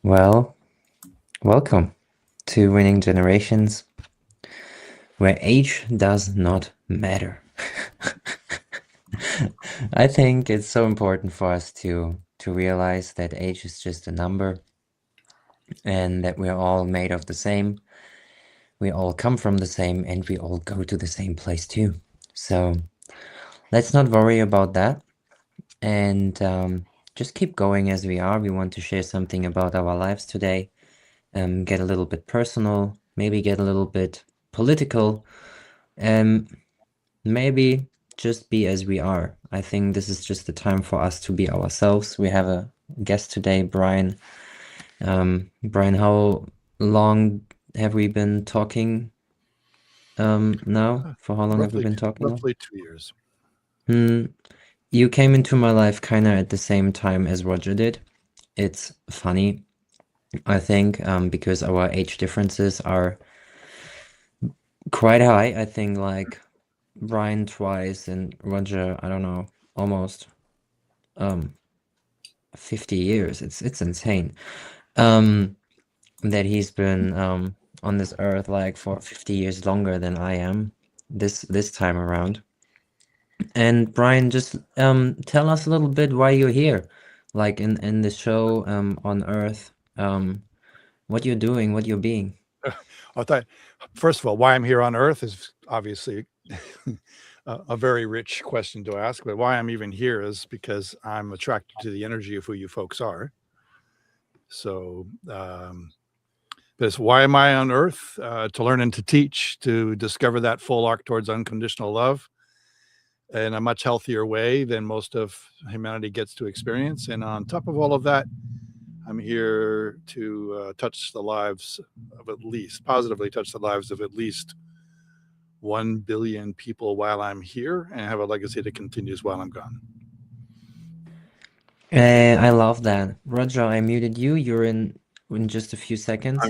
Well, welcome to Winning Generations, where age does not matter. I think it's so important for us to realize that age is just a number and that we're all made of the same. We all come from the same and we all go to the same place too. So let's not worry about that and just keep going as we are. We want to share something about our lives today, get a little bit personal, maybe get a little bit political. Maybe just be as we are. I think this is just the time for us to be ourselves. We have a guest today, Brian. Brian, how long have we been talking now? For how long have we Roughly, been talking now? roughly 2 years. Hmm. You came into my life kind of at the same time as Roger did. It's funny, I think, because our age differences are quite high. I think like Brian twice and Roger, I don't know, almost um 50 years. It's insane. Um that he's been on this earth like for 50 years longer than I am this time around. And Brian, just tell us a little bit why you're here, like in the show on Earth, what you're doing, what you're being. I thought, first of all, why I'm here on Earth is obviously a very rich question to ask. But why I'm even here is because I'm attracted to the energy of who you folks are. So, that's why am I on Earth? To learn and to teach, to discover that full arc towards unconditional love in a much healthier way than most of humanity gets to experience. And on top of all of that, I'm here to touch the lives of at least, positively touch the lives of at least 1 billion people while I'm here and have a legacy that continues while I'm gone. I love that. Roger, I muted you. You're in just a few seconds. I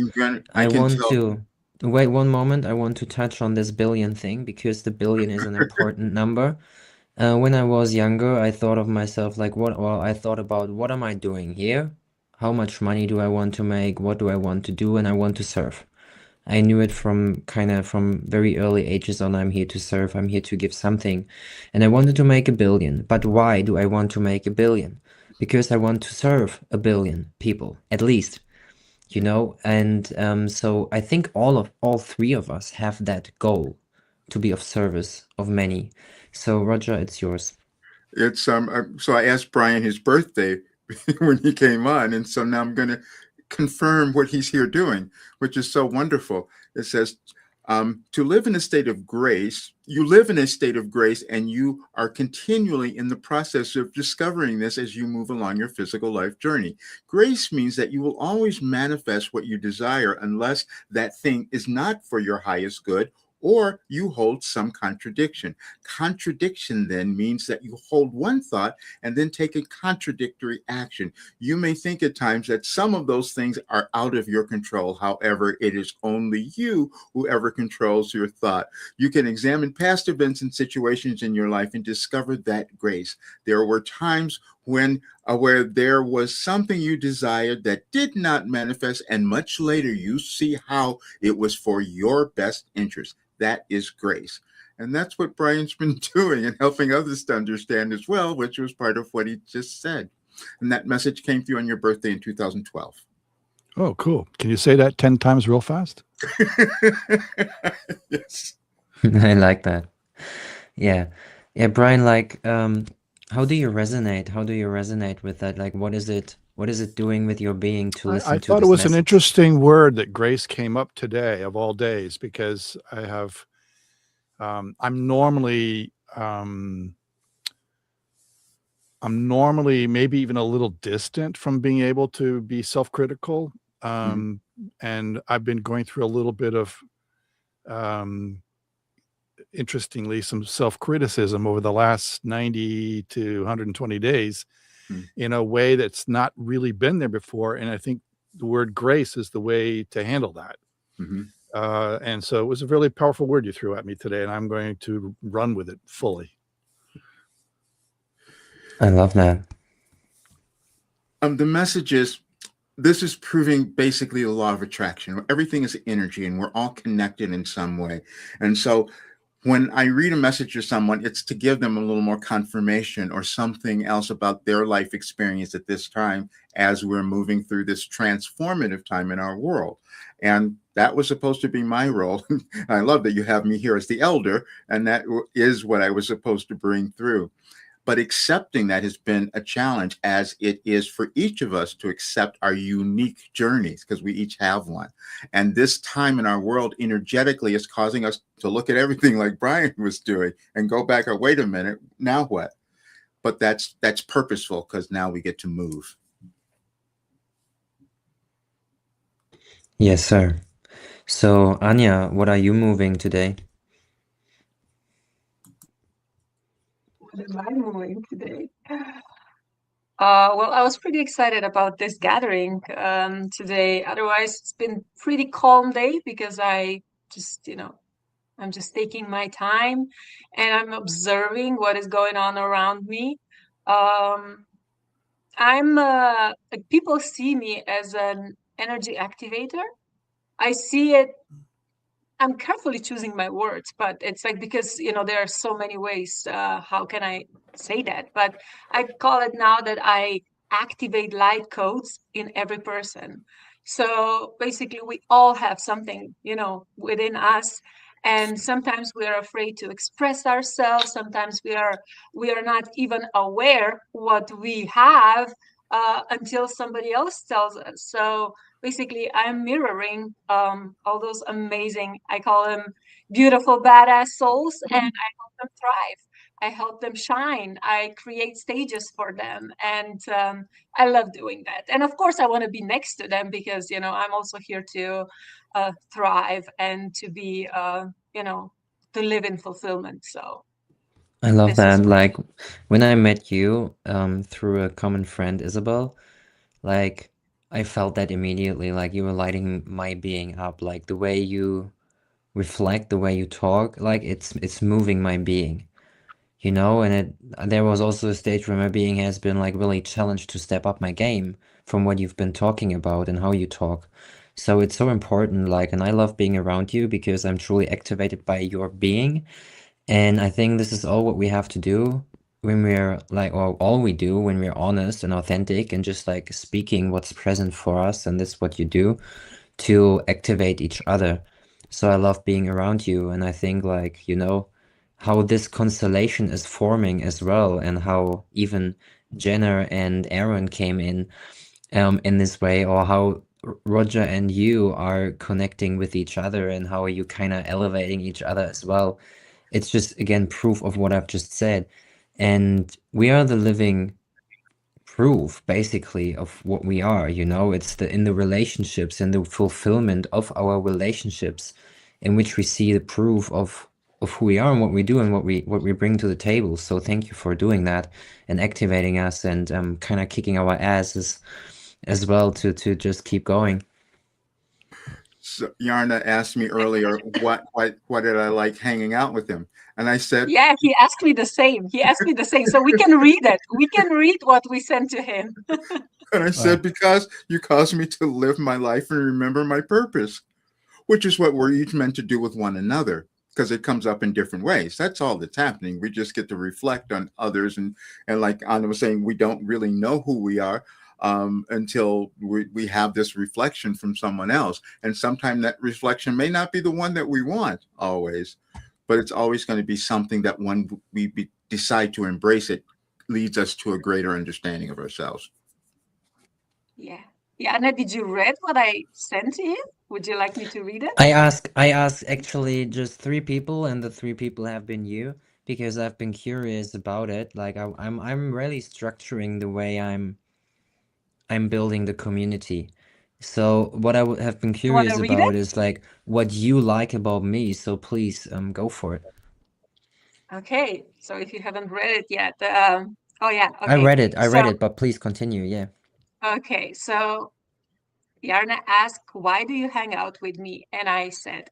I can want tell. to wait one moment. I want to touch on this billion thing because the billion is an important number. When I was younger, I thought of myself like I thought about what am I doing here? How much money do I want to make? What do I want to do? And I want to serve. I knew it from kind of from very early ages on. I'm here to serve. I'm here to give something. And I wanted to make a billion. But why do I want to make a billion? Because I want to serve a billion people, at least, And so I think all three of us have that goal to be of service of many. So Roger, it's yours. It's so I asked Brian his birthday when he came on, and so now I'm going to confirm what he's here doing, which is so wonderful. It says to live in a state of grace. You live in a state of grace, and you are continually in the process of discovering this as you move along your physical life journey. Grace means that you will always manifest what you desire unless that thing is not for your highest good or you hold some contradiction. Contradiction then means that you hold one thought and then take a contradictory action. You may think at times that some of those things are out of your control. However, it is only you who ever controls your thought. You can examine past events and situations in your life and discover that grace. There were times when where there was something you desired that did not manifest, and much later you see how it was for your best interest. That is grace. And that's what Brian's been doing and helping others to understand as well, which was part of what he just said. And that message came through on your birthday in 2012. Oh, cool. Can you say that 10 times real fast? Yes. I like that. Yeah. Yeah, Brian, like how do you resonate? How do you resonate with that? Like what is it doing with your being to I listen to thought it this was an message? interesting word that grace came up today of all days because I'm normally maybe even a little distant from being able to be self-critical. Mhm. And I've been going through a little bit of, um, interestingly, some self-criticism over the last 90 to 120 days Mhm. in a way that's not really been there before. And I think the word grace is the way to handle that. Mhm. And so it was a really powerful word you threw at me today, and I'm going to run with it fully. I love that. The message is this is proving basically the law of attraction. Everything is energy and we're all connected in some way. And so when I read a message to someone, it's to give them a little more confirmation or something else about their life experience at this time as we're moving through this transformative time in our world. And that was supposed to be my role. I love that you have me here as the elder, and that is what I was supposed to bring through. But accepting that has been a challenge, as it is for each of us to accept our unique journeys, because we each have one. And this time in our world energetically is causing us to look at everything like Brian was doing and go back, oh, wait a minute, now what? But that's purposeful, because now we get to move. Yes, sir. So, Anja, what are you moving today? What am I moving today? Well, I was pretty excited about this gathering today. Otherwise, it's been pretty calm day because I just, I'm just taking my time and I'm observing what is going on around me. Um, I'm like, people see me as an energy activator. I see it. I'm carefully choosing my words, but it's like, because there are so many ways. How can I say that? But I call it now that I activate light codes in every person. So basically, we all have something, within us, and sometimes we are afraid to express ourselves. Sometimes we are not even aware what we have until somebody else tells us. So basically, I'm mirroring all those amazing, I call them beautiful, badass souls, and I help them thrive. I help them shine. I create stages for them, and I love doing that. And of course, I want to be next to them because I'm also here to thrive and to be, to live in fulfillment. So I love this is that. what. Like, when I met you through a common friend, Isabel, like, I felt that immediately. Like, you were lighting my being up. Like, the way you reflect, the way you talk, like, it's moving my being. And there was also a stage where my being has been like really challenged to step up my game from what you've been talking about and how you talk. So it's so important, like, and I love being around you because I'm truly activated by your being. And I think this is all what we have to do when we're like, or all we do when we're honest and authentic and just like speaking what's present for us. And this is what you do to activate each other. So I love being around you, and I think like, how this constellation is forming as well, and how even Jenner and Aaron came in this way, or how Roger and you are connecting with each other, and how you kind of elevating each other as well. It's just again proof of what I've just said. And we are the living proof basically of what we are. It's in the relationships and the fulfillment of our relationships in which we see the proof of who we are and what we do and what we bring to the table. So thank you for doing that and activating us and kind of kicking our asses as well to just keep going. So Jarne asked me earlier, what did I like hanging out with him? And I said, Yeah, he asked me the same. So we can read it. We can read what we sent to him. and I said, because you caused me to live my life and remember my purpose, which is what we're each meant to do with one another, because it comes up in different ways. That's all that's happening. We just get to reflect on others. And like Anna was saying, we don't really know who we are until we have this reflection from someone else. And sometimes that reflection may not be the one that we want always, but it's always going to be something that when we decide to embrace it, leads us to a greater understanding of ourselves. Yeah. Yeah, Anna, did you read what I sent to you? Would you like me to read it? I asked actually just 3 people, and the 3 people have been you, because I've been curious about it. Like I'm really structuring the way I'm building the community. So what I would have been You want curious to read it? about is like what you like about me. So please go for it. Okay. So if you haven't read it yet, oh yeah, I okay. read it. I So read it, but please continue. Yeah. okay, so Jarne asked, "Why do you hang out with me?" And I said,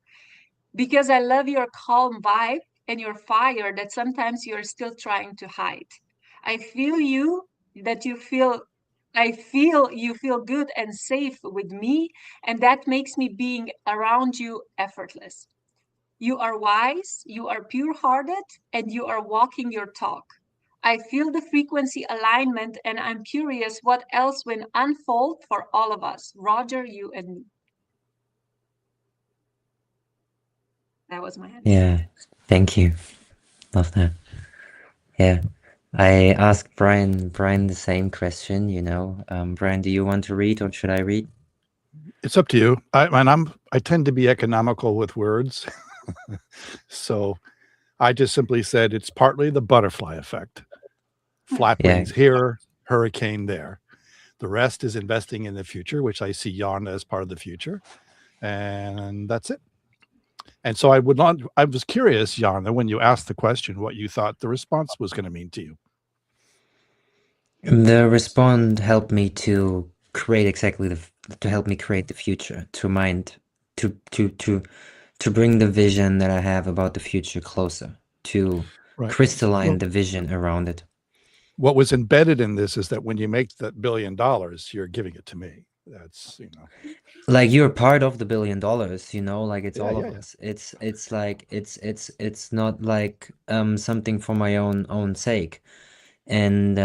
"Because I love your calm vibe and your fire that sometimes you're still trying to hide. I feel you that you feel I feel you feel good and safe with me, and that makes me being around you effortless. You are wise, you are pure hearted, and you are walking your talk. I feel the frequency alignment, and I'm curious what else will unfold for all of us, Roger, you, and me. That was my answer. Yeah, thank you. Love that. Yeah. I asked Brian the same question, you know. Brian, do you want to read or should I read? It's up to you. I tend to be economical with words. So I just simply said it's partly the butterfly effect. Flap Yeah. wings here, hurricane there. The rest is investing in the future, which I see Jarne as part of the future. And that's it. And so I was curious, Jarne, when you asked the question, what you thought the response was going to mean to you. The respond helped me to create to help me create the future, to bring the vision that I have about the future closer, to Right. crystalline Well, the vision around it. what was embedded in this is that when you make that $1 billion, you're giving it to me. That's, Like you're part of the $1 billion, you know, like it's all of yeah. us. It's like it's not like something for my own sake. And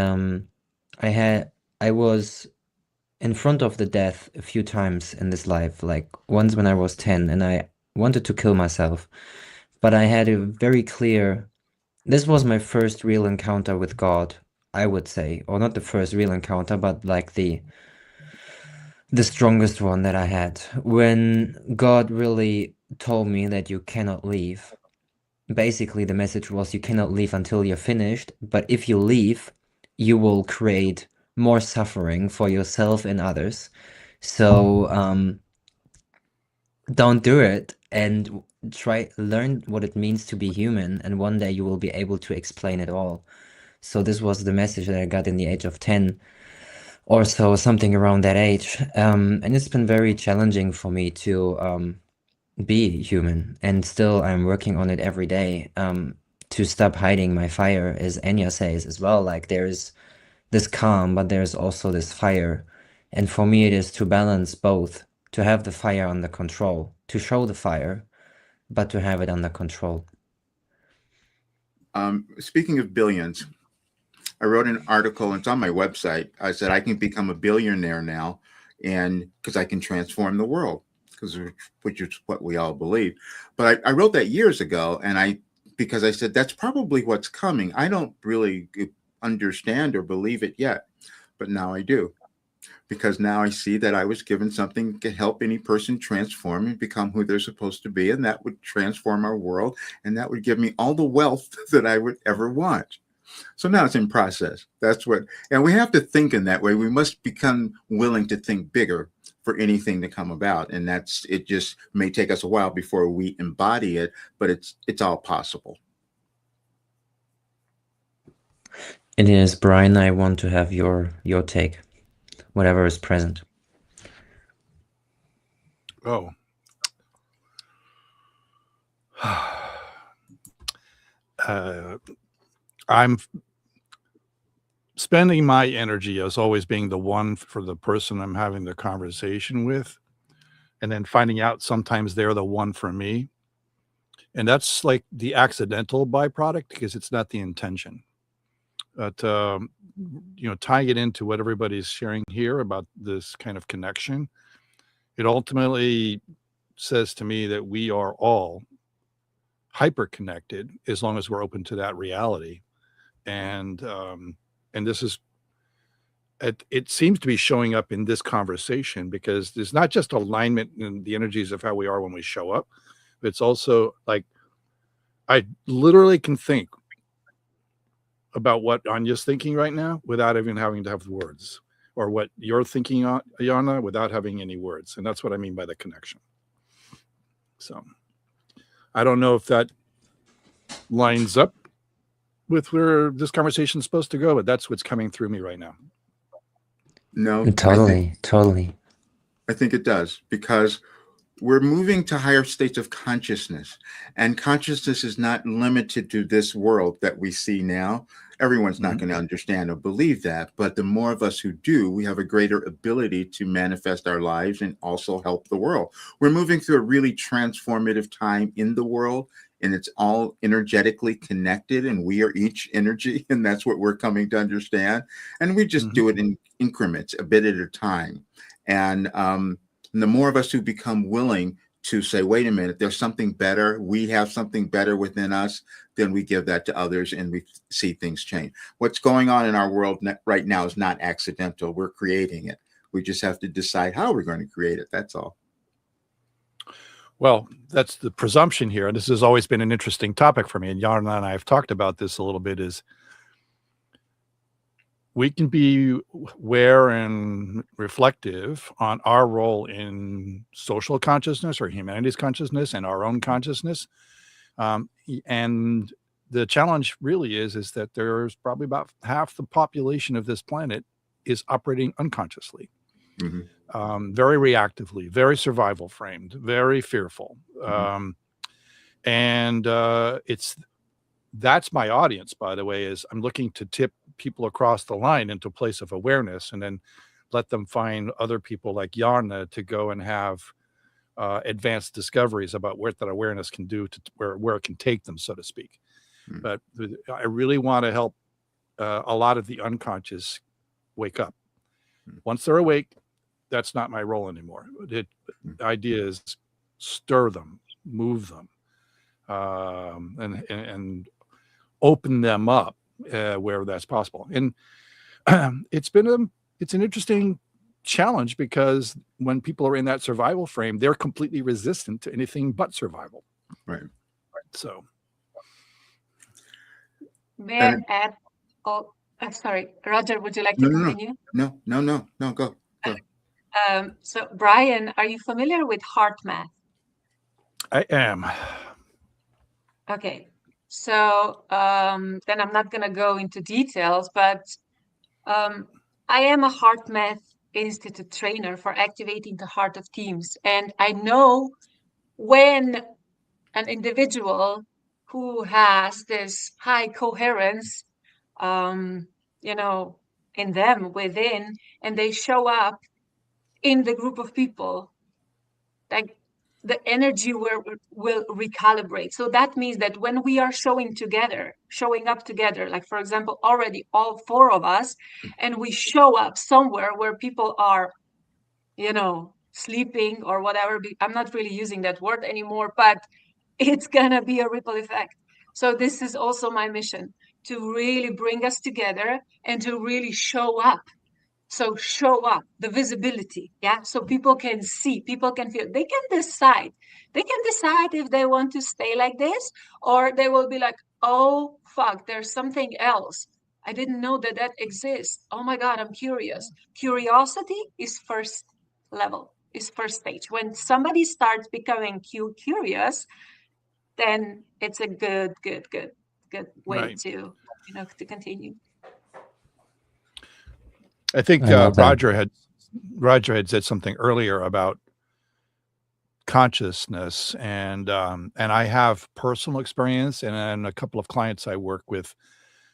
I was in front of the death a few times in this life, like once when I was 10 and I wanted to kill myself, but I had a very clear, this was my first real encounter with God, I would say, or not the first real encounter, but like the strongest one that I had, when God really told me that you cannot leave. Basically, the message was you cannot leave until you're finished, but if you leave, you will create more suffering for yourself and others. So don't do it and learn what it means to be human, and one day you will be able to explain it all. So this was the message that I got in the age of 10 or so, something around that age. And it's been very challenging for me to be human, and still I'm working on it every day, to stop hiding my fire, as Anja says as well. Like there's this calm, but there's also this fire. And for me, it is to balance both, to have the fire under control, to show the fire, but to have it under control. Speaking of billions, I wrote an article, it's on my website. I said I can become a billionaire now, and because I can transform the world, which is what we all believe. But I wrote that years ago, and because I said that's probably what's coming. I don't really understand or believe it yet, but now I do, because now I see that I was given something to help any person transform and become who they're supposed to be, and that would transform our world, and that would give me all the wealth that I would ever want. So now it's in process. And we have to think in that way. We must become willing to think bigger for anything to come about. And it just may take us a while before we embody it, but it's all possible. It is, Brian, I want to have your take, whatever is present. Oh. I'm spending my energy as always being the one for the person I'm having the conversation with, and then finding out sometimes they're the one for me. And that's like the accidental byproduct, because it's not the intention. But, tying it into what everybody's sharing here about this kind of connection, it ultimately says to me that we are all hyper connected as long as we're open to that reality. And this is, it seems to be showing up in this conversation, because there's not just alignment in the energies of how we are when we show up. It's also like, I literally can think about what Anja's thinking right now without even having to have words, or what you're thinking, Jarne, without having any words. And that's what I mean by the connection. So I don't know if that lines up with where this conversation is supposed to go, but that's what's coming through me right now. No, Totally. I think it does, because we're moving to higher states of consciousness, and consciousness is not limited to this world that we see now. Everyone's not going to understand or believe that, but the more of us who do, we have a greater ability to manifest our lives and also help the world. We're moving through a really transformative time in the world, and it's all energetically connected, and we are each energy, and that's what we're coming to understand. And we just do it in increments, a bit at a time. And the more of us who become willing to say, wait a minute, there's something better, we have something better within us, then we give that to others and we see things change. What's going on in our world right now is not accidental. We're creating it. We just have to decide how we're going to create it. That's all. Well, that's the presumption here. And this has always been an interesting topic for me. And Jarne and I have talked about this a little bit, is we can be aware and reflective on our role in social consciousness or humanity's consciousness and our own consciousness. And the challenge really is that there's probably about half the population of this planet is operating unconsciously, very reactively, very survival framed, very fearful. That's my audience, by the way, is I'm looking to tip people across the line into a place of awareness and then let them find other people like Jarne to go and have advanced discoveries about what that awareness can do to where it can take them, so to speak. But I really want to help a lot of the unconscious wake up. Once they're awake, that's not my role anymore. The idea is stir them, move them, and open them up where that's possible. And it's an interesting challenge, because when people are in that survival frame, they're completely resistant to anything but survival. Right. So. May I add? Oh, sorry, Roger, would you like to continue? No, go. So Brian, are you familiar with heart math? I am. Okay. So then I'm not going to go into details, but I am a Heart Math Institute trainer for activating the heart of teams. And I know when an individual who has this high coherence, in them, within, and they show up in the group of people, like the energy will recalibrate. So that means that when we are showing up together, like for example, already all four of us, and we show up somewhere where people are, sleeping or whatever. I'm not really using that word anymore, but it's gonna be a ripple effect. So this is also my mission, to really bring us together and to really show up. So show up, the visibility, so people can see, people can feel, they can decide if they want to stay like this, or they will be like, oh fuck, there's something else, I didn't know that exists, oh my god, I'm curious. Curiosity is first level, is first stage. When somebody starts becoming curious, then it's a good way to continue. I think Roger had said something earlier about consciousness, and I have personal experience, and a couple of clients I work with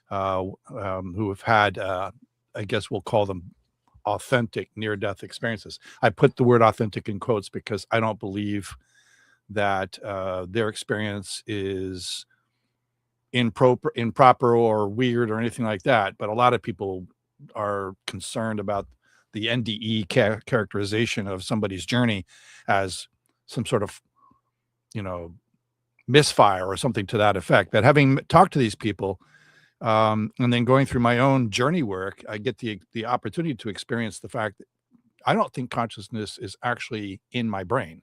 who have had, I guess we'll call them authentic near-death experiences. I put the word authentic in quotes because I don't believe that their experience is improper or weird or anything like that. But a lot of people are concerned about the NDE characterization of somebody's journey as some sort of, misfire or something to that effect. But having talked to these people, and then going through my own journey work, I get the opportunity to experience the fact that I don't think consciousness is actually in my brain.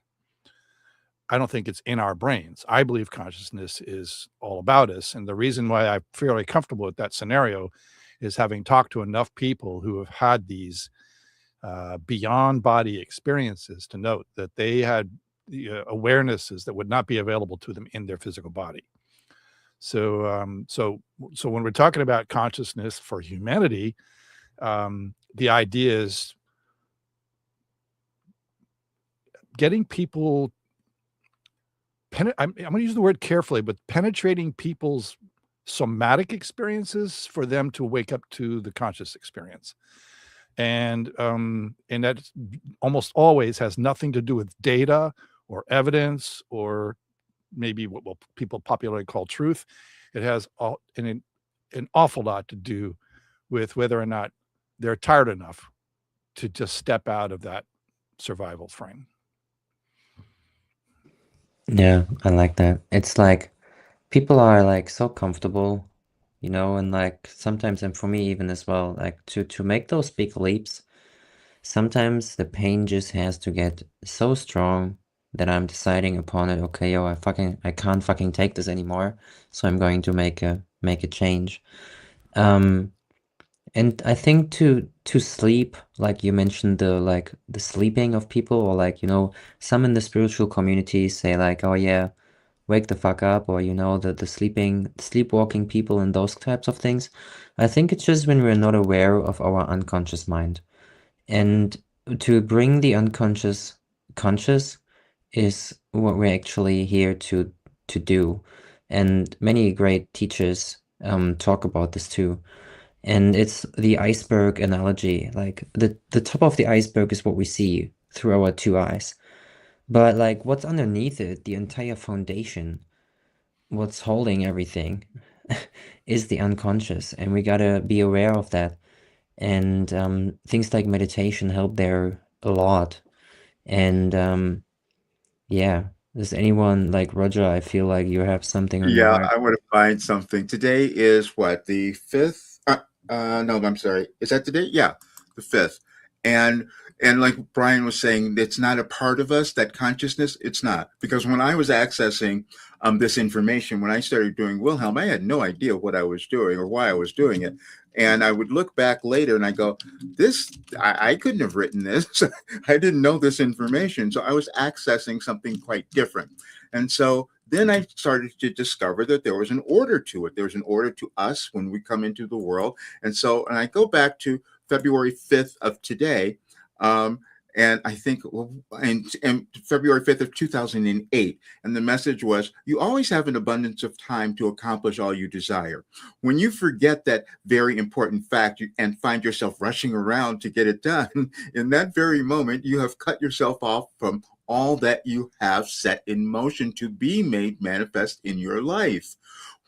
I don't think it's in our brains. I believe consciousness is all about us. And the reason why I'm fairly comfortable with that scenario is having talked to enough people who have had these beyond body experiences to note that they had awarenesses that would not be available to them in their physical body. So when we're talking about consciousness for humanity, the idea is getting people, I'm going to use the word carefully, but penetrating people's somatic experiences for them to wake up to the conscious experience. And that almost always has nothing to do with data or evidence or maybe what people popularly call truth. It has an awful lot to do with whether or not they're tired enough to just step out of that survival frame. Yeah, I like that. It's like people are like so comfortable, you know, and like sometimes, and for me even as well, like to make those big leaps, sometimes the pain just has to get so strong that I'm deciding upon it, okay, yo, I can't fucking take this anymore, so I'm going to make a change. Um, and I think to sleep, like you mentioned the sleeping of people, or like, you know, some in the spiritual community say like, oh yeah, wake the fuck up, or you know, the sleepwalking people and those types of things. I think it's just when we're not aware of our unconscious mind. And to bring the unconscious conscious is what we're actually here to do. And many great teachers talk about this too. And it's the iceberg analogy. Like the top of the iceberg is what we see through our two eyes. But like what's underneath it, the entire foundation, what's holding everything, is the unconscious. And we gotta be aware of that. And things like meditation help there a lot. And yeah, does anyone like Roger? I feel like you have something on your Yeah, heart. I want to find something. Today is what, the 5th? No, I'm sorry. Is that today? Yeah, the 5th. And like Brian was saying, it's not a part of us, that consciousness. It's not. Because when I was accessing this information, when I started doing Wilhelm, I had no idea what I was doing or why I was doing it. And I would look back later and I go, I couldn't have written this. I didn't know this information. So I was accessing something quite different. And so then I started to discover that there was an order to it. There was an order to us when we come into the world. And I go back to February 5th of today. Um, and I think, well, and February 5th of 2008. And the message was, you always have an abundance of time to accomplish all you desire. When you forget that very important fact and find yourself rushing around to get it done, in that very moment, you have cut yourself off from all that you have set in motion to be made manifest in your life.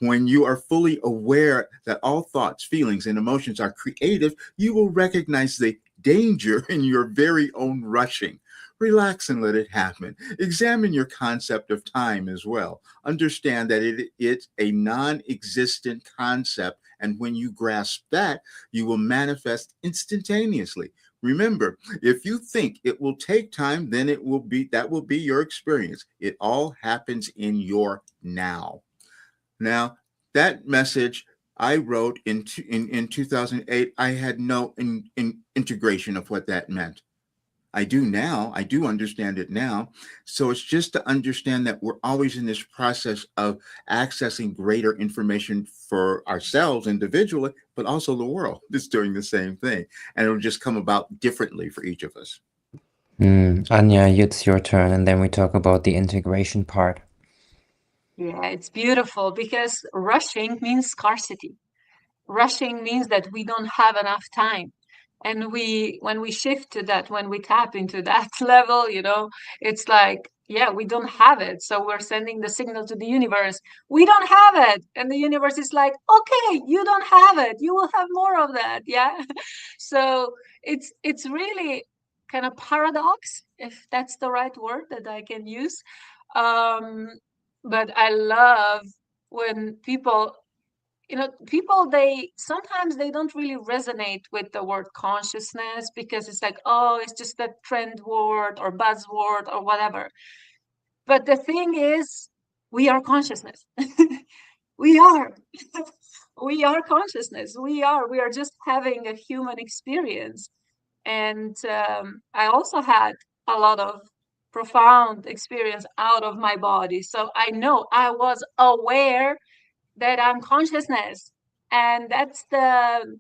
When you are fully aware that all thoughts, feelings, and emotions are creative, you will recognize the danger in your very own rushing. Relax and let it happen. Examine your concept of time as well. Understand that it's a non existent concept. And when you grasp that, you will manifest instantaneously. Remember, if you think it will take time, then that will be your experience. It all happens in your now. Now, that message I wrote in 2008, I had no integration of what that meant. I do now. I do understand it now. So it's just to understand that we're always in this process of accessing greater information for ourselves individually, but also the world is doing the same thing. And it'll just come about differently for each of us. Anja, it's your turn, and then we talk about the integration part. Yeah, it's beautiful because rushing means scarcity. Rushing means that we don't have enough time. And when we shift to that, when we tap into that level, it's like, yeah, we don't have it. So we're sending the signal to the universe, we don't have it. And the universe is like, okay, you don't have it. You will have more of that. Yeah. So it's really kind of paradox, if that's the right word that I can use. Um, but I love when people, they sometimes they don't really resonate with the word consciousness because it's like, oh, it's just a trend word or buzzword or whatever. But the thing is, we are consciousness. We are. We are consciousness. We are just having a human experience. And I also had a lot of profound experience out of my body. So I know I was aware that I'm consciousness. And that's the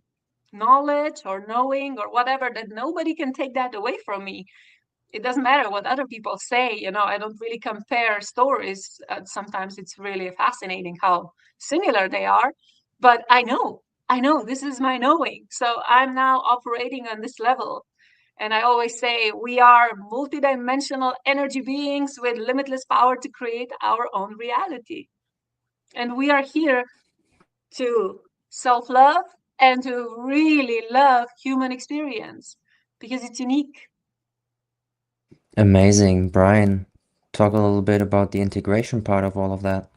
knowledge or knowing or whatever, that nobody can take that away from me. it doesn't matter what other people say, you know, I don't really compare stories. Sometimes it's really fascinating how similar they are, but I know this is my knowing. So I'm now operating on this level. And I always say we are multidimensional energy beings with limitless power to create our own reality. And we are here to self-love and to really love human experience because it's unique. Amazing. Brian, talk a little bit about the integration part of all of that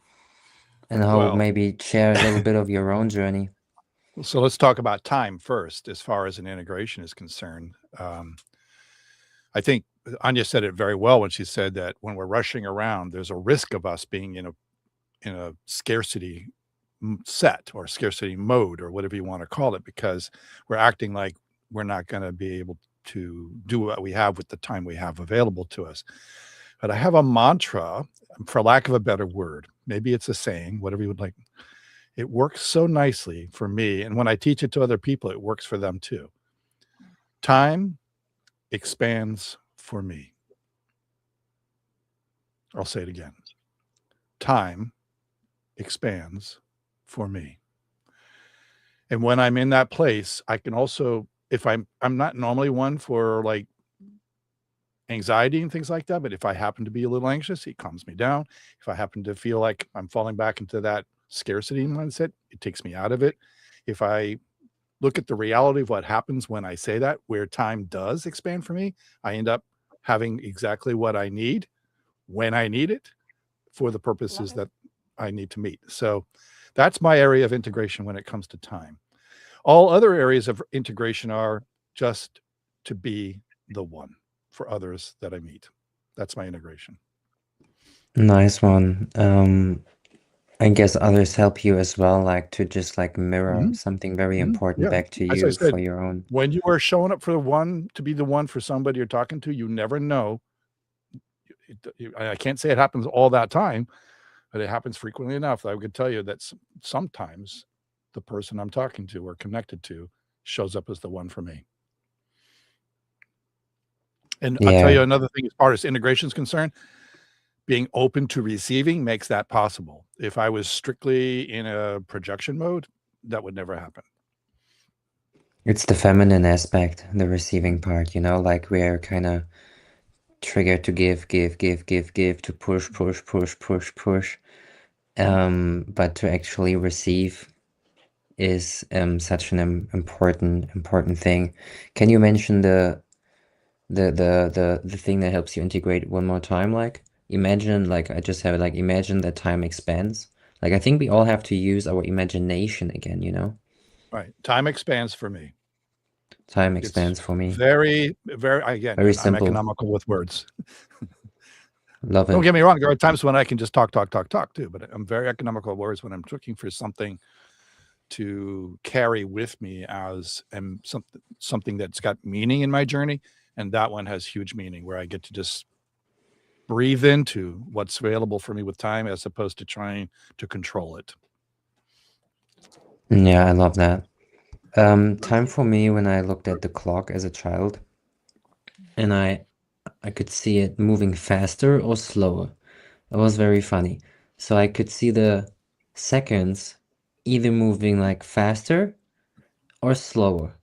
and how Well, maybe share a little bit of your own journey. so let's talk about time first, as far as an integration is concerned. I think Anja said it very well when she said that when we're rushing around, there's a risk of us being in a scarcity set or scarcity mode or whatever you want to call it, because we're acting like we're not going to be able to do what we have with the time we have available to us. But I have a mantra, for lack of a better word, maybe it's a saying, whatever you would like. It works so nicely for me. And when I teach it to other people, it works for them too. Time expands for me. I'll say it again. Time expands for me. And when I'm in that place, I can also, if I'm not normally one for like anxiety and things like that, but if I happen to be a little anxious, it calms me down. If I happen to feel like I'm falling back into that scarcity mindset, it takes me out of it. If I look at the reality of what happens when I say that, where time does expand for me, I end up having exactly what I need when I need it for the purposes that I need to meet. So that's my area of integration when it comes to time. All other areas of integration are just to be the one for others that I meet. That's my integration. Nice one. I guess others help you as well, like to just like mirror something very important back to As I you said, for your own. when you are showing up for the one, to be the one for somebody you're talking to, you never know. I can't say it happens all that time, but it happens frequently enough that I could tell you that sometimes the person I'm talking to or connected to shows up as the one for me. And I'll tell you another thing as far as integration is concerned, being open to receiving makes that possible. If I was strictly in a projection mode, that would never happen. It's the feminine aspect, the receiving part, you know, like we're kind of triggered to give, to push. But to actually receive is such an important thing. Can you mention the thing that helps you integrate one more time? Like imagine, like I just have it, like imagine that time expands. Like I think we all have to use our imagination again, you know? Right. Time expands for me. Time expands for me. Very, again, Very I'm simple. economical with words. Love it. Don't get me wrong. There are times when I can just talk too, but I'm very economical with words when I'm looking for something to carry with me as something that's got meaning in my journey. And that one has huge meaning where I get to just breathe into what's available for me with time as opposed to trying to control it. Yeah, I love that. Time for me when I looked at the clock as a child and I could see it moving faster or slower. It was very funny. So I could see the seconds either moving like faster or slower.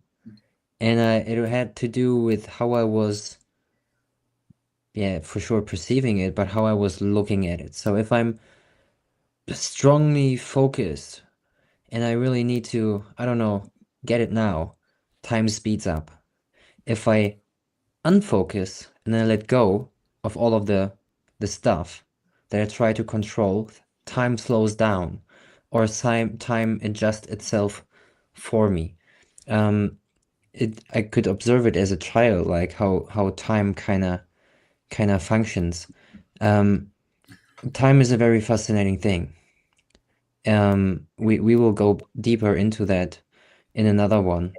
And it had to do with how I was, yeah, for sure perceiving it, but how I was looking at it. So if I'm strongly focused and I really need to, I don't know, get it now, time speeds up. If I unfocus and I let go of all of the stuff that I try to control, time slows down or time adjusts itself for me. I could observe it as a child, like how time kind of functions. Time is a very fascinating thing. We will go deeper into that in another one,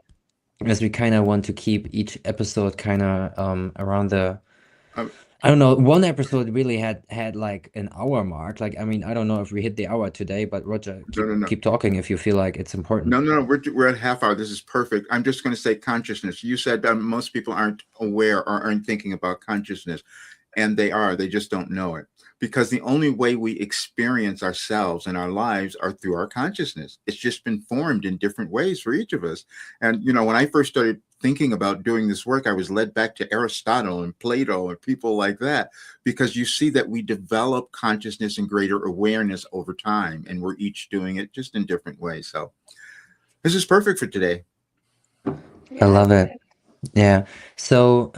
as we kind of want to keep each episode kind of around the I don't know, one episode really had like an hour mark. Like, I mean, I don't know if we hit the hour today, but Roger, No, no, no. keep talking if you feel like it's important. No, we're at half hour. This is perfect. I'm just going to say consciousness. You said most people aren't aware or aren't thinking about consciousness, and they are. They just don't know it, because the only way we experience ourselves and our lives are through our consciousness. It's just been formed in different ways for each of us. And when I first started thinking about doing this work, I was led back to Aristotle and Plato and people like that, because you see that we develop consciousness and greater awareness over time, and we're each doing it just in different ways. So this is perfect for today. I love it. Yeah. So,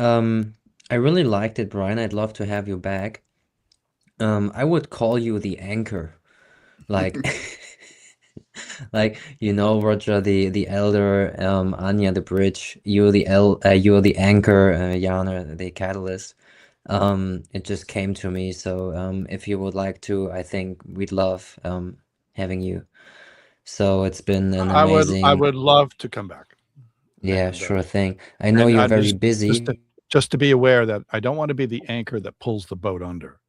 I really liked it, Brian. I'd love to have you back. I would call you the anchor. Like, like, Roger, the elder, Anja, the bridge, you're the anchor, Jarne, the catalyst. It just came to me. So, if you would like to, I think we'd love having you. So it's been an I amazing, would love to come back. yeah, And sure thing. I know you're very busy. just to be aware that I don't want to be the anchor that pulls the boat under.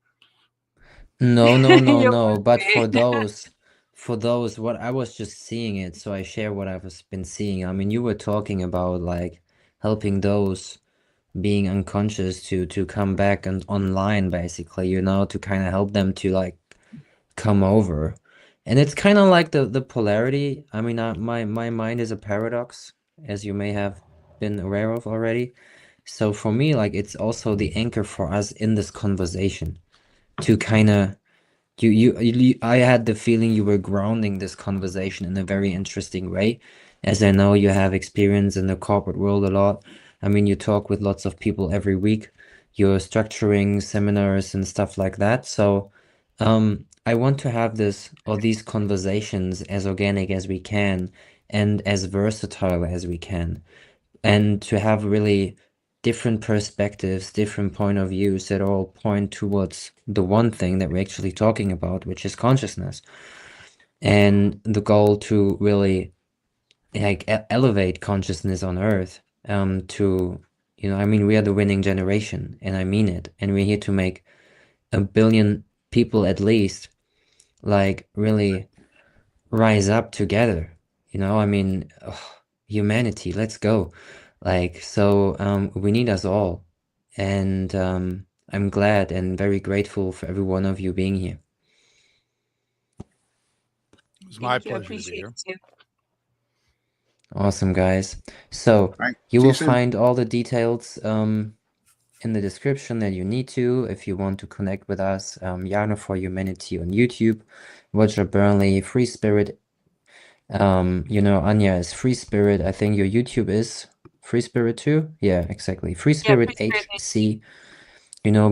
No, no, no, You no. would But be. for those, what I was just seeing it, so I share what I've been seeing. I mean, you were talking about like helping those being unconscious to come back and online, basically, to kind of help them to like come over. And it's kind of like the polarity. I mean, my mind is a paradox, as you may have been aware of already. So for me, like it's also the anchor for us in this conversation to kind of I had the feeling you were grounding this conversation in a very interesting way, as I know you have experience in the corporate world a lot. I mean, you talk with lots of people every week. You're structuring seminars and stuff like that. So, I want to have these conversations as organic as we can and as versatile as we can, and to have really different perspectives, different point of views that all point towards the one thing that we're actually talking about, which is consciousness. And the goal to really like elevate consciousness on Earth, to, I mean, we are the winning generation, and I mean it. And we're here to make 1 billion people at least, like, really rise up together. I mean, humanity, let's go. Like, so we need us all. And I'm glad and very grateful for every one of you being here. It was my Thank you. I pleasure to be appreciate here. it too. Awesome, guys. So All right. you See you will soon. find all the details in the description that you need to if you want to connect with us. Jarne for Humanity on YouTube, Roger Burnley, Free Spirit. Anja is Free Spirit. I think your YouTube is Free Spirit too. Yeah, exactly. Free Yeah, Spirit Free Spirit. HC.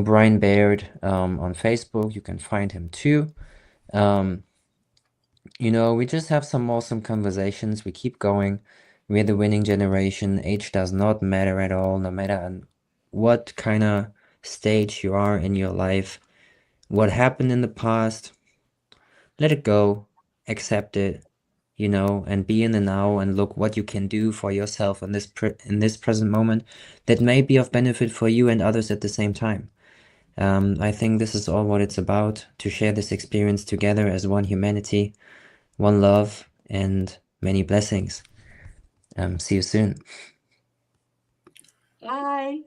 Brian Baird on Facebook. You can find him too. We just have some awesome conversations. We keep going. We're the winning generation. Age does not matter at all, no matter on what kind of stage you are in your life. What happened in the past, let it go, accept it, and be in the now and look what you can do for yourself in this present moment that may be of benefit for you and others at the same time. I think this is all what it's about, to share this experience together as one humanity, one love, and many blessings. See you soon. Bye.